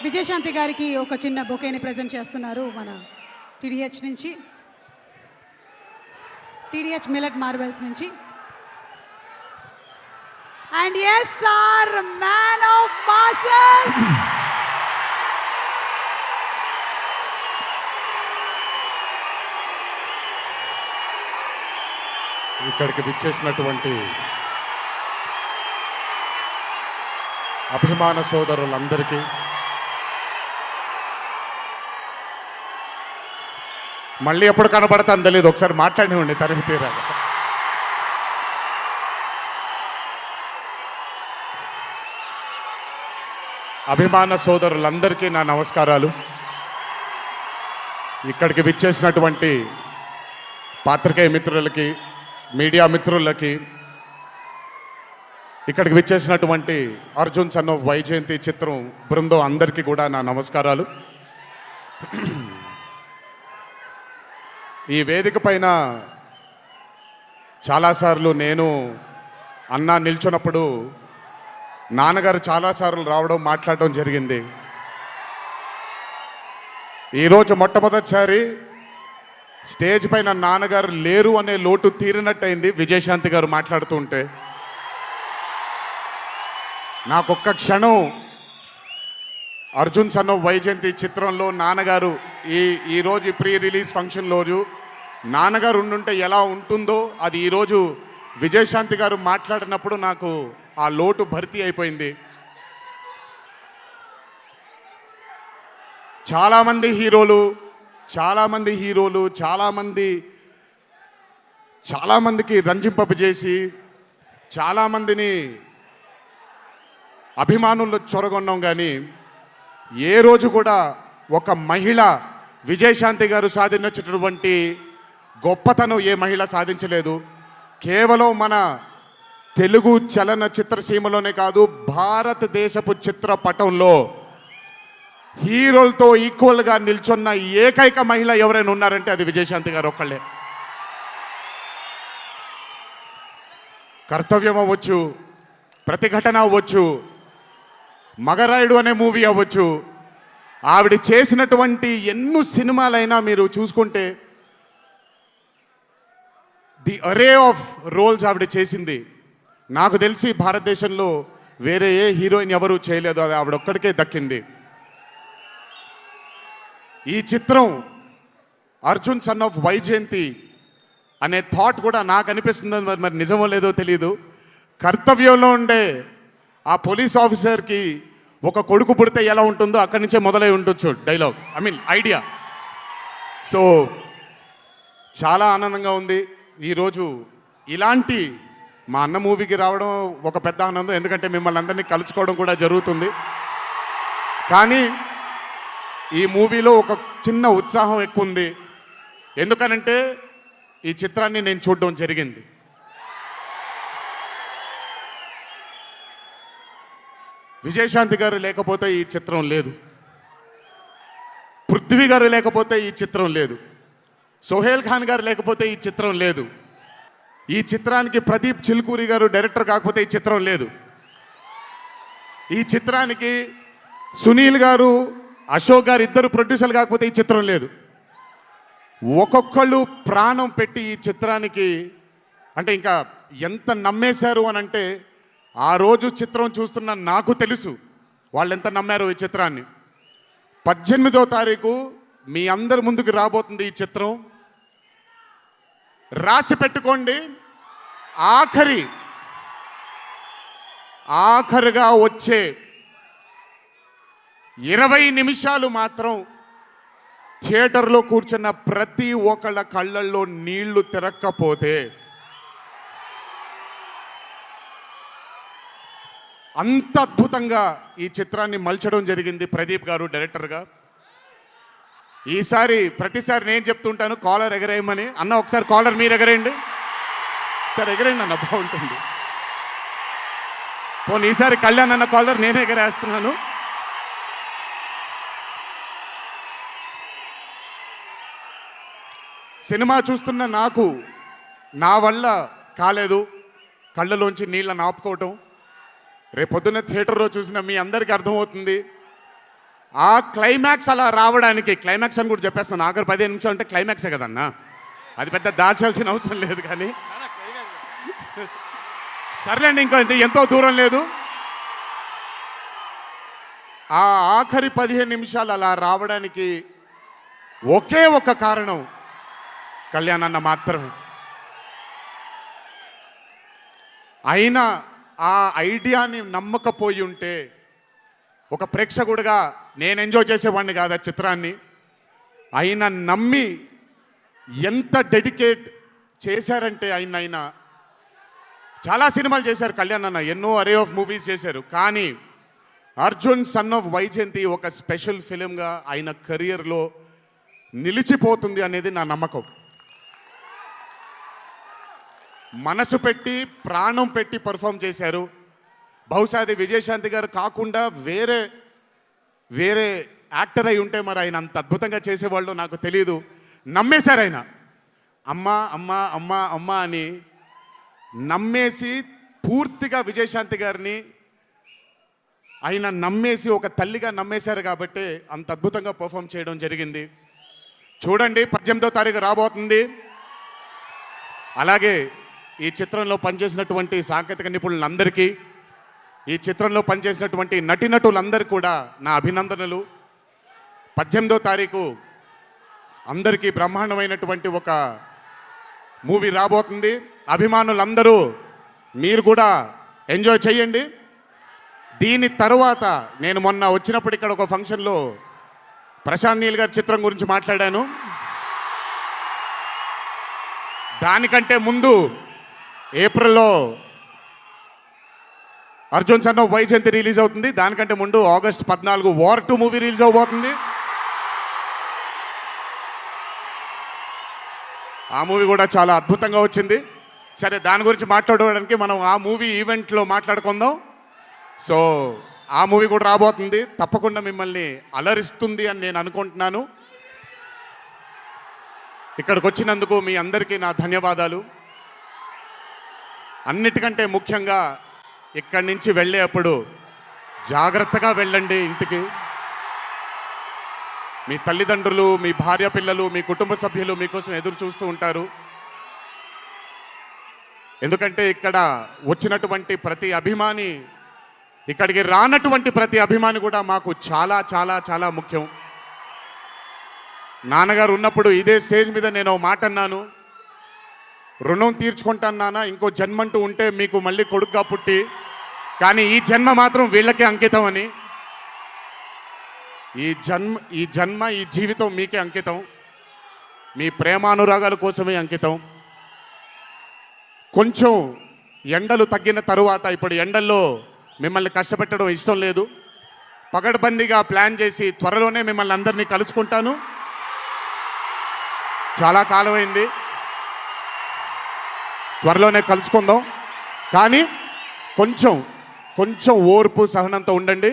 విజయశాంతి గారికి ఒక చిన్న బొకేని ప్రెజెంట్ చేస్తున్నారు మన టీడీహెచ్ నుంచి, టీడీహెచ్ మిల్లెట్ మార్బెల్స్ నుంచి. And yes, our man of masses, ఇక్కడికి విచ్చేసినటువంటి అభిమాన సోదరులందరికీ, మళ్ళీ ఎప్పుడు కనబడతాను తెలియదు, ఒకసారి మాట్లాడివ్వండి తనివి తీరాలి. అభిమాన సోదరులందరికీ నా నమస్కారాలు. ఇక్కడికి విచ్చేసినటువంటి పాత్రికేయ మిత్రులకి, మీడియా మిత్రులకి, ఇక్కడికి విచ్చేసినటువంటి అర్జున్ సన్ ఆఫ్ వైజయంతి చిత్రం బృందం అందరికీ కూడా నా నమస్కారాలు. ఈ వేదిక పైన చాలాసార్లు నేను అన్నా నిల్చున్నప్పుడు నాన్నగారు చాలాసార్లు రావడం, మాట్లాడడం జరిగింది. ఈరోజు మొట్టమొదటిసారి స్టేజ్ పైన నాన్నగారు లేరు అనే లోటు తీరినట్టయింది విజయశాంతి గారు మాట్లాడుతుంటే. నాకొక్క క్షణం అర్జున్ సన్ ఆఫ్ వైజయంతి చిత్రంలో నాన్నగారు ఈరోజు ప్రీ రిలీజ్ ఫంక్షన్ రోజు నాన్నగారు ఉండుంటే ఎలా ఉంటుందో అది ఈరోజు విజయశాంతి గారు మాట్లాడినప్పుడు నాకు ఆ లోటు భర్తీ అయిపోయింది. చాలామంది హీరోలు చాలామందికి రంజింపజేసి చాలామందిని అభిమానుల్లో చొరగొన్నాం, కానీ ఏ రోజు కూడా ఒక మహిళ విజయశాంతి గారు సాధించినటువంటి గొప్పతనం ఏ మహిళ సాధించలేదు. కేవలం మన తెలుగు చలన చిత్రసీమలోనే కాదు, భారతదేశపు చిత్రపటంలో హీరోలతో ఈక్వల్గా నిల్చున్న ఏకైక మహిళ ఎవరైనా ఉన్నారంటే అది విజయశాంతి గారు ఒక్కళ్ళే. కర్తవ్యం అవ్వచ్చు, ప్రతిఘటన అవ్వచ్చు, మగరాయుడు అనే మూవీ అవ్వచ్చు, ఆవిడ చేసినటువంటి ఎన్నో సినిమాలైనా మీరు చూసుకుంటే ది అరే ఆఫ్ రోల్స్ ఆవిడ చేసింది. నాకు తెలిసి భారతదేశంలో వేరే ఏ హీరోయిన్ ఎవరూ చేయలేదు, అది ఆవిడ ఒక్కడికే దక్కింది. ఈ చిత్రం అర్జున్ సన్ ఆఫ్ వైజయంతి అనే థాట్ కూడా నాకు అనిపిస్తుంది, మరి నిజమో లేదో తెలియదు. కర్తవ్యంలో ఉండే ఆ పోలీస్ ఆఫీసర్కి ఒక కొడుకు పుడితే ఎలా ఉంటుందో అక్కడి నుంచే మొదలై ఉండొచ్చు డైలాగ్, ఐడియా. సో చాలా ఆనందంగా ఉంది ఈరోజు ఇలాంటి మా అన్న మూవీకి రావడం ఒక పెద్ద ఆనందం, ఎందుకంటే మిమ్మల్ని అందరినీ కలుసుకోవడం కూడా జరుగుతుంది. కానీ ఈ మూవీలో ఒక చిన్న ఉత్సాహం ఎక్కువ ఉంది, ఎందుకనంటే ఈ చిత్రాన్ని నేను చూడడం జరిగింది. విజయశాంతి గారు లేకపోతే ఈ చిత్రం లేదు, పృథ్వీ గారు లేకపోతే ఈ చిత్రం లేదు, సోహేల్ ఖాన్ గారు లేకపోతే ఈ చిత్రం లేదు, ఈ చిత్రానికి ప్రదీప్ చిల్కూరి గారు డైరెక్టర్ కాకపోతే ఈ చిత్రం లేదు, ఈ చిత్రానికి సునీల్ గారు, అశోక్ గారు ఇద్దరు ప్రొడ్యూసర్లు కాకపోతే ఈ చిత్రం లేదు. ఒక్కొక్కళ్ళు ప్రాణం పెట్టి ఈ చిత్రానికి, అంటే ఇంకా ఎంత నమ్మేశారు అని అంటే, ఆ రోజు చిత్రం చూస్తున్న నాకు తెలుసు వాళ్ళు ఎంత నమ్మారు ఈ చిత్రాన్ని. 18వ తారీఖు మీ అందరి ముందుకు రాబోతుంది ఈ చిత్రం. రాసి పెట్టుకోండి, ఆఖరిగా వచ్చే 20 నిమిషాలు మాత్రం థియేటర్లో కూర్చున్న ప్రతి ఒక్కళ్ళ కళ్ళల్లో నీళ్లు తిరక్కపోతే, అంత అద్భుతంగా ఈ చిత్రాన్ని మలచడం జరిగింది ప్రదీప్ గారు డైరెక్టర్గా. ప్రతిసారి నేను చెప్తుంటాను కాలర్ ఎగరేయమని. అన్న ఒకసారి కాలర్ మీరు ఎగరేయండి, సార్ ఎగరేయండి అన్న, బాగుంటుంది. పోనీ ఈసారి కళ్యాణ్ అన్న కాలర్ నేనే ఎగరేస్తున్నాను. సినిమా చూస్తున్న నాకు నా వల్ల కాలేదు కళ్ళలోంచి నీళ్ళని ఆపుకోవటం. రేపొద్దున్న థియేటర్లో చూసిన మీ అందరికీ అర్థమవుతుంది ఆ క్లైమాక్స్ అలా రావడానికి, క్లైమాక్స్ అని కూడా చెప్పేస్తాను, ఆఖరి 15 నిమిషాలు అంటే క్లైమాక్సే కదన్నా, అది పెద్ద దాచాల్సిన అవసరం లేదు. కానీ సర్లేండి, ఇంకో ఎంతో దూరం లేదు. ఆ ఆఖరి 15 నిమిషాలు అలా రావడానికి ఒకే ఒక కారణం కళ్యాణ్ అన్న మాత్రమే. అయినా ఆ ఐడియాని నమ్మకపోయి ఉంటే ఒక ప్రేక్షకుడిగా నేను ఎంజాయ్ చేసేవాడిని కాదు ఆ చిత్రాన్ని. అయినా నమ్మి ఎంత డెడికేట్ చేశారంటే ఆయన చాలా సినిమాలు చేశారు కళ్యాణ్ అన్న, ఎన్నో అరే ఆఫ్ మూవీస్ చేశారు. కానీ అర్జున్ సన్ ఆఫ్ వైజయంతి ఒక స్పెషల్ ఫిలింగా ఆయన కెరియర్లో నిలిచిపోతుంది అనేది నా నమ్మకం. మనసు పెట్టి ప్రాణం పెట్టి పర్ఫామ్ చేశారు. బహుశా అది విజయశాంతి గారు కాకుండా వేరే యాక్టర్ అయి ఉంటే మరి ఆయన అంత అద్భుతంగా చేసేవాళ్ళు నాకు తెలియదు. నమ్మేశారు ఆయన, అమ్మా అమ్మా అమ్మా అమ్మా అని నమ్మేసి పూర్తిగా విజయశాంతి గారిని ఆయన నమ్మేసి ఒక తల్లిగా నమ్మేశారు కాబట్టి అంత అద్భుతంగా పర్ఫామ్ చేయడం జరిగింది. చూడండి, 18వ తారీఖు రాబోతుంది. అలాగే ఈ చిత్రంలో పనిచేసినటువంటి సాంకేతిక నిపుణులందరికీ, ఈ చిత్రంలో పనిచేసినటువంటి నటీనటులందరికీ కూడా నా అభినందనలు. 18వ తారీఖు అందరికీ బ్రహ్మాండమైనటువంటి ఒక మూవీ రాబోతుంది. అభిమానులందరూ మీరు కూడా ఎంజాయ్ చేయండి. దీని తరువాత నేను మొన్న వచ్చినప్పుడు ఇక్కడ ఒక ఫంక్షన్లో ప్రశాంత్ నీల్ గారి చిత్రం గురించి మాట్లాడాను. దానికంటే ముందు ఏప్రిల్లో Arjun son of Vyjayanthi release అవుతుంది. దానికంటే ముందు ఆగస్ట్ 14 వార్ 2 మూవీ రిలీజ్ అవబోతుంది. ఆ మూవీ కూడా చాలా అద్భుతంగా వచ్చింది. సరే, దాని గురించి మాట్లాడడానికి మనం ఆ మూవీ ఈవెంట్లో మాట్లాడుకుందాం. సో ఆ మూవీ కూడా రాబోతుంది, తప్పకుండా మిమ్మల్ని అలరిస్తుంది అని నేను అనుకుంటున్నాను. ఇక్కడికి వచ్చినందుకు మీ అందరికీ నా ధన్యవాదాలు. అన్నిటికంటే ముఖ్యంగా ఇక్కడి నుంచి వెళ్ళేటప్పుడు జాగ్రత్తగా వెళ్ళండి ఇంటికి. మీ తల్లిదండ్రులు, మీ భార్య పిల్లలు, మీ కుటుంబ సభ్యులు మీకోసం ఎదురు చూస్తూ ఉంటారు. ఎందుకంటే ఇక్కడ వచ్చినటువంటి ప్రతి అభిమాని, ఇక్కడికి రానటువంటి ప్రతి అభిమాని కూడా మాకు చాలా చాలా చాలా ముఖ్యం. నాన్నగారు ఉన్నప్పుడు ఇదే స్టేజ్ మీద నేను మాట అన్నాను, రుణం తీర్చుకుంటాను నాన్న, ఇంకో జన్మంటూ ఉంటే మీకు మళ్ళీ కొడుకుగా పుట్టి, కానీ ఈ జన్మ మాత్రం వీళ్ళకే అంకితం అని. ఈ జన్మ ఈ జీవితం మీకే అంకితం, మీ ప్రేమానురాగాల కోసమే అంకితం. కొంచెం ఎండలు తగ్గిన తరువాత, ఇప్పుడు ఎండల్లో మిమ్మల్ని కష్టపెట్టడం ఇష్టం లేదు, పగడ్బందీగా ప్లాన్ చేసి త్వరలోనే మిమ్మల్ని అందరినీ కలుసుకుంటాను. చాలా కాలమైంది, త్వరలోనే కలుసుకుందాం. కానీ కొంచెం ఓర్పు సహనంతో ఉండండి.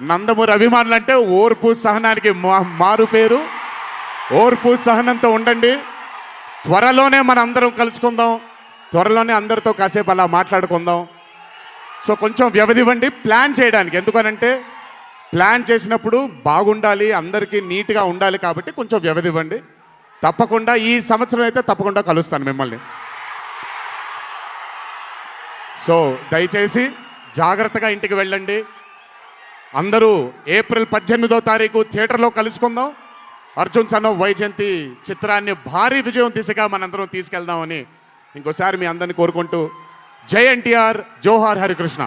నందమూరి అభిమానులు అంటే ఓర్పు సహనానికి మారు పేరు. ఓర్పు సహనంతో ఉండండి. త్వరలోనే మనం అందరం కలుసుకుందాం, త్వరలోనే అందరితో కాసేపు అలా మాట్లాడుకుందాం. సో కొంచెం వ్యవధి ఇవ్వండి ప్లాన్ చేయడానికి. ఎందుకనంటే ప్లాన్ చేసినప్పుడు బాగుండాలి, అందరికీ నీట్గా ఉండాలి, కాబట్టి కొంచెం వ్యవధి ఇవ్వండి. తప్పకుండా ఈ సంవత్సరం అయితే తప్పకుండా కలుస్తాను మిమ్మల్ని. సో దయచేసి జాగ్రత్తగా ఇంటికి వెళ్ళండి. అందరూ ఏప్రిల్ 18వ తారీఖు థియేటర్లో కలుసుకుందాం. అర్జున్ సన్ ఆఫ్ వైజయంతి చిత్రాన్ని భారీ విజయం దిశగా మనందరం తీసుకెళ్దామని ఇంకోసారి మీ అందరిని కోరుకుంటూ, జై ఎన్టీఆర్, జోహార్ హరికృష్ణ.